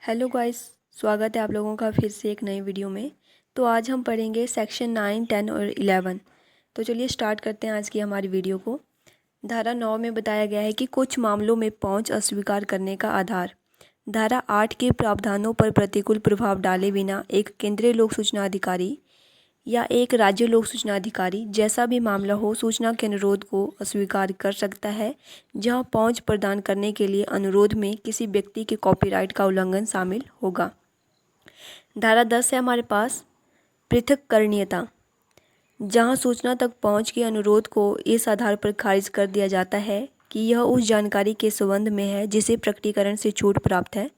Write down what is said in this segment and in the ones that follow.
Hello guys, स्वागत है आप लोगों का फिर से एक नई वीडियो में। तो आज हम पढ़ेंगे सेक्शन 9, 10 और 11। तो चलिए स्टार्ट करते हैं आज की हमारी वीडियो को। धारा 9 में बताया गया है कि कुछ मामलों में पहुंच अस्वीकार करने का आधार। धारा 8 के प्रावधानों पर प्रतिकूल प्रभाव डाले बिना एक केंद्रीय लोक सूचना अधिकारी या एक राज्य लोक सूचना अधिकारी जैसा भी मामला हो सूचना के अनुरोध को अस्वीकार कर सकता है जहां पहुंच प्रदान करने के लिए अनुरोध में किसी व्यक्ति के कॉपीराइट का उल्लंघन शामिल होगा। धारा 10 है हमारे पास पृथक्करणीयता, जहां सूचना तक पहुंच के अनुरोध को इस आधार पर खारिज कर दिया जाता है कि यह उस जानकारी के संबंध में है जिसे प्रकटीकरण से छूट प्राप्त है।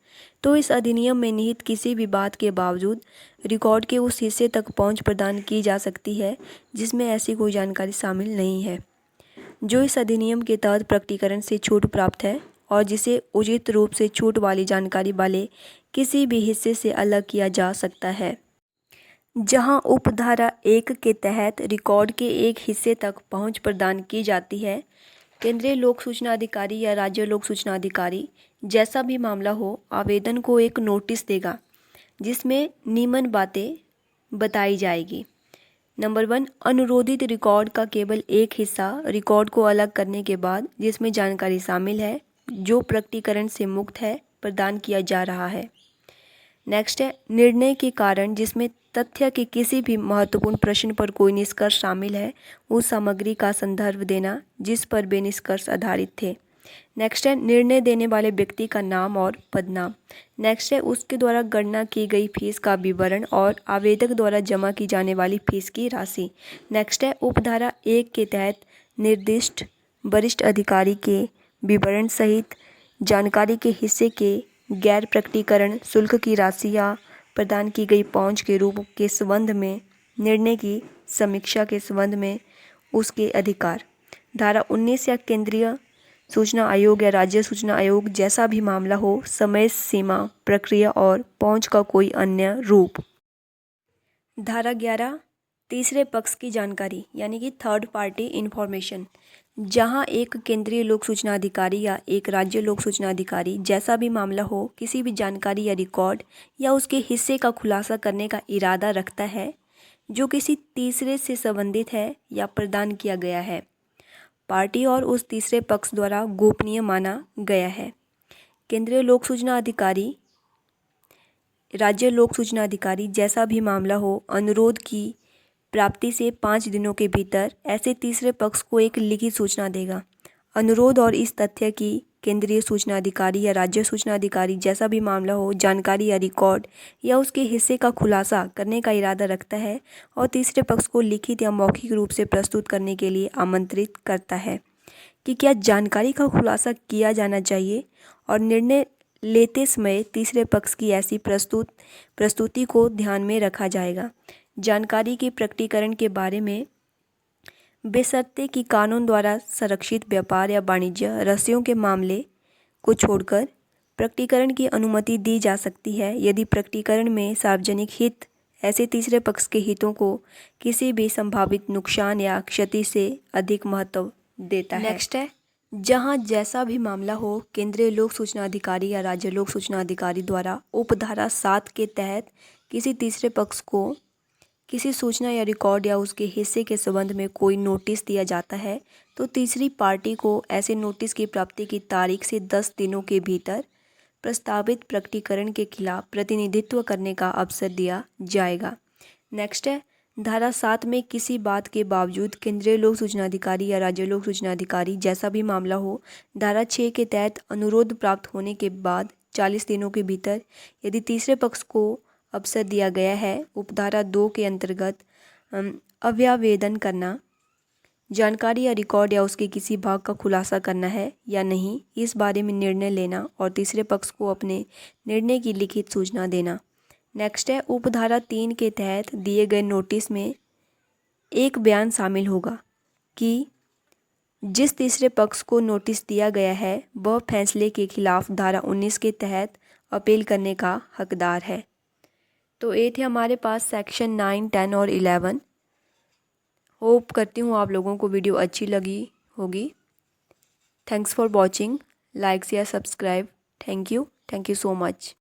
तो इस अधिनियम में निहित किसी भी बात के बावजूद रिकॉर्ड के उस हिस्से तक पहुंच प्रदान की जा सकती है जिसमें ऐसी कोई जानकारी शामिल नहीं है जो इस अधिनियम के तहत प्रकटीकरण से छूट प्राप्त है और जिसे उचित रूप से छूट वाली जानकारी वाले किसी भी हिस्से से अलग किया जा सकता है। जहां उपधारा 1 के तहत रिकॉर्ड के एक हिस्से तक पहुंच प्रदान की जाती है, केंद्रीय लोक सूचना अधिकारी या राज्य लोक सूचना अधिकारी जैसा भी मामला हो आवेदन को एक नोटिस देगा जिसमें निम्न बातें बताई जाएगी। नंबर 1, अनुरोधित रिकॉर्ड का केवल एक हिस्सा रिकॉर्ड को अलग करने के बाद जिसमें जानकारी शामिल है जो प्रकटीकरण से मुक्त है प्रदान किया जा रहा है। नेक्स्ट है निर्णय के कारण जिसमें तथ्य के किसी भी महत्वपूर्ण प्रश्न पर कोई निष्कर्ष शामिल है उस सामग्री का संदर्भ देना जिस पर वे निष्कर्ष आधारित थे। नेक्स्ट है निर्णय देने वाले व्यक्ति का नाम और पदनाम। नेक्स्ट है उसके द्वारा गणना की गई फीस का विवरण और आवेदक द्वारा जमा की जाने वाली फीस की राशि। नेक्स्ट है उपधारा 1 के तहत निर्दिष्ट वरिष्ठ अधिकारी के विवरण सहित जानकारी के हिस्से के गैर प्रकटीकरण शुल्क की राशि या प्रदान की गई पहुंच के रूप के संबंध में निर्णय की समीक्षा के संबंध में उसके अधिकार। धारा 19 या केंद्रीय सूचना आयोग या राज्य सूचना आयोग जैसा भी मामला हो समय सीमा प्रक्रिया और पहुंच का कोई अन्य रूप। धारा 11 तीसरे पक्ष की जानकारी यानी कि थर्ड पार्टी इंफॉर्मेशन, जहां एक केंद्रीय लोक सूचना अधिकारी या एक राज्य लोक सूचना अधिकारी जैसा भी मामला हो किसी भी जानकारी या रिकॉर्ड या उसके हिस्से का खुलासा करने का इरादा रखता है जो किसी तीसरे से संबंधित है या प्रदान किया गया है, पार्टी और उस तीसरे पक्ष द्वारा गोपनीय माना गया है। केंद्रीय लोक सूचना अधिकारी राज्य लोक सूचना अधिकारी जैसा भी मामला हो अनुरोध की प्राप्ति से 5 दिनों के भीतर ऐसे तीसरे पक्ष को एक लिखित सूचना देगा। अनुरोध और इस तथ्य की केंद्रीय सूचना अधिकारी या राज्य सूचना अधिकारी जैसा भी मामला हो जानकारी या रिकॉर्ड या उसके हिस्से का खुलासा करने का इरादा रखता है और तीसरे पक्ष को लिखित या मौखिक रूप से प्रस्तुत करने के लिए आमंत्रित करता है कि क्या जानकारी का खुलासा किया जाना चाहिए और निर्णय लेते समय तीसरे पक्ष की ऐसी प्रस्तुति को ध्यान में रखा जाएगा। जानकारी के प्रकटीकरण के बारे में बशर्ते कि कानून द्वारा संरक्षित व्यापार या वाणिज्य रहस्यों के मामले को छोड़कर प्रकटीकरण की अनुमति दी जा सकती है यदि प्रकटीकरण में सार्वजनिक हित ऐसे तीसरे पक्ष के हितों को किसी भी संभावित नुकसान या क्षति से अधिक महत्व देता है। नेक्स्ट है जहां जैसा भी मामला हो केंद्रीय लोक सूचना अधिकारी या राज्य लोक सूचना अधिकारी द्वारा उपधारा 7 के तहत किसी तीसरे पक्ष को किसी सूचना या रिकॉर्ड या उसके हिस्से के संबंध में कोई नोटिस दिया जाता है तो तीसरी पार्टी को ऐसे नोटिस की प्राप्ति की तारीख से 10 दिनों के भीतर प्रस्तावित प्रकटीकरण के खिलाफ प्रतिनिधित्व करने का अवसर दिया जाएगा। नेक्स्ट है धारा 7 में किसी बात के बावजूद केंद्रीय लोक सूचना अधिकारी या राज्य लोक सूचना अधिकारी जैसा भी मामला हो धारा 6 के तहत अनुरोध प्राप्त होने के बाद 40 दिनों के भीतर यदि तीसरे पक्ष को अवसर दिया गया है उपधारा 2 के अंतर्गत अभ्यावेदन करना, जानकारी या रिकॉर्ड या उसके किसी भाग का खुलासा करना है या नहीं इस बारे में निर्णय लेना और तीसरे पक्ष को अपने निर्णय की लिखित सूचना देना। नेक्स्ट है उपधारा 3 के तहत दिए गए नोटिस में एक बयान शामिल होगा कि जिस तीसरे पक्ष को नोटिस दिया गया है वह फैसले के खिलाफ धारा 19 के तहत अपील करने का हकदार है। तो ये थे हमारे पास सेक्शन 9, 10 और 11। होप करती हूँ आप लोगों को वीडियो अच्छी लगी होगी। Thanks for watching, like share subscribe. Thank you so much.